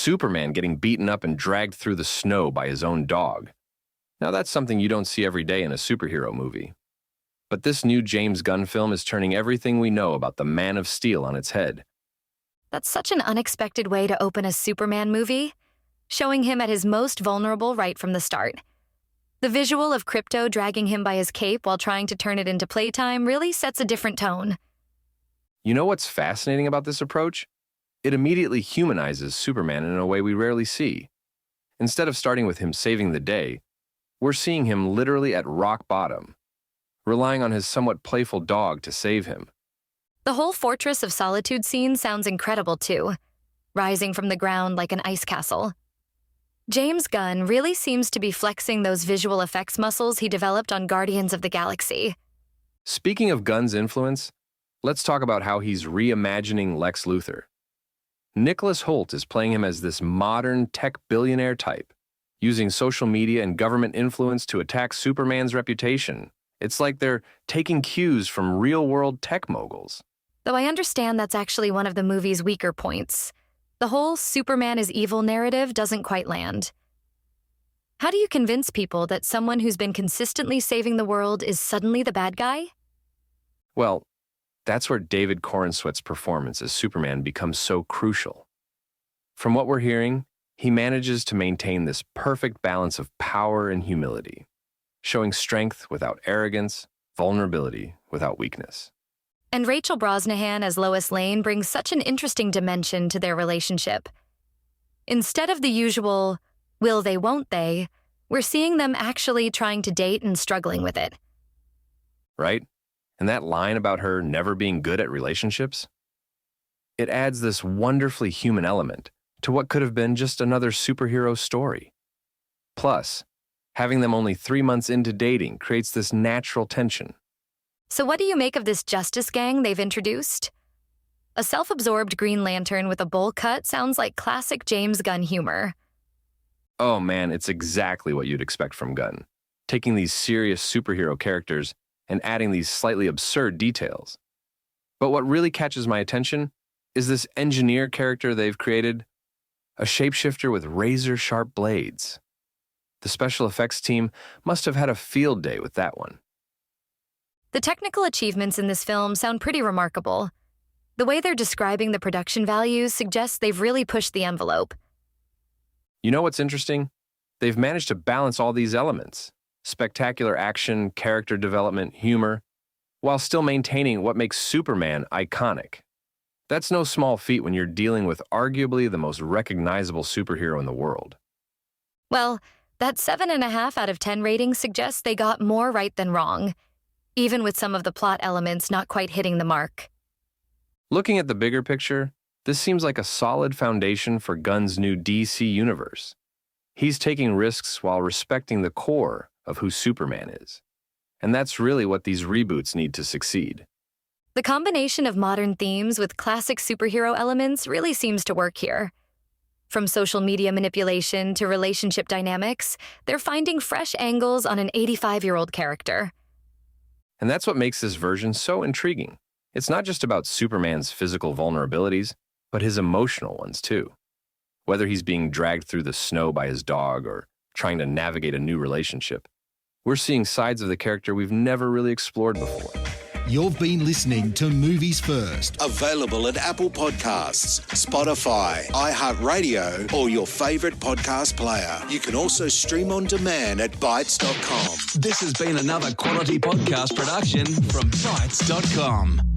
Superman getting beaten up and dragged through the snow by his own dog. Now that's something you don't see every day in a superhero movie. But this new James Gunn film is turning everything we know about the Man of Steel on its head. That's such an unexpected way to open a Superman movie, showing him at his most vulnerable right from the start. The visual of Krypto dragging him by his cape while trying to turn it into playtime really sets a different tone. You know what's fascinating about this approach? It immediately humanizes Superman in a way we rarely see. Instead of starting with him saving the day, we're seeing him literally at rock bottom, relying on his somewhat playful dog to save him. The whole Fortress of Solitude scene sounds incredible too, rising from the ground like an ice castle. James Gunn really seems to be flexing those visual effects muscles he developed on Guardians of the Galaxy. Speaking of Gunn's influence, let's talk about how he's reimagining Lex Luthor. Nicholas Hoult is playing him as this modern tech billionaire type, using social media and government influence to attack Superman's reputation. It's like they're taking cues from real-world tech moguls. Though I understand that's actually one of the movie's weaker points. The whole Superman is evil narrative doesn't quite land. How do you convince people that someone who's been consistently saving the world is suddenly the bad guy? Well, that's where David Corenswet's performance as Superman becomes so crucial. From what we're hearing, he manages to maintain this perfect balance of power and humility, showing strength without arrogance, vulnerability without weakness. And Rachel Brosnahan as Lois Lane brings such an interesting dimension to their relationship. Instead of the usual, will they, won't they, we're seeing them actually trying to date and struggling with it. Right? And that line about her never being good at relationships? It adds this wonderfully human element to what could have been just another superhero story. Plus, having them only 3 months into dating creates this natural tension. So what do you make of this Justice Gang they've introduced? A self-absorbed Green Lantern with a bowl cut sounds like classic James Gunn humor. Oh man, it's exactly what you'd expect from Gunn, taking these serious superhero characters and adding these slightly absurd details. But what really catches my attention is this engineer character they've created, a shapeshifter with razor-sharp blades. The special effects team must have had a field day with that one. The technical achievements in this film sound pretty remarkable. The way they're describing the production values suggests they've really pushed the envelope. You know what's interesting? They've managed to balance all these elements: spectacular action, character development, humor, while still maintaining what makes Superman iconic. That's no small feat when you're dealing with arguably the most recognizable superhero in the world. Well, that 7.5 out of 10 rating suggests they got more right than wrong, even with some of the plot elements not quite hitting the mark. Looking at the bigger picture, this seems like a solid foundation for Gunn's new DC universe. He's taking risks while respecting the core of who Superman is. And that's really what these reboots need to succeed. The combination of modern themes with classic superhero elements really seems to work here. From social media manipulation to relationship dynamics, they're finding fresh angles on an 85-year-old character. And that's what makes this version so intriguing. It's not just about Superman's physical vulnerabilities, but his emotional ones too. Whether he's being dragged through the snow by his dog or trying to navigate a new relationship, we're seeing sides of the character we've never really explored before. You've been listening to Movies First. Available at Apple Podcasts, Spotify, iHeartRadio, or your favourite podcast player. You can also stream on demand at Bytes.com. This has been another quality podcast production from Bytes.com.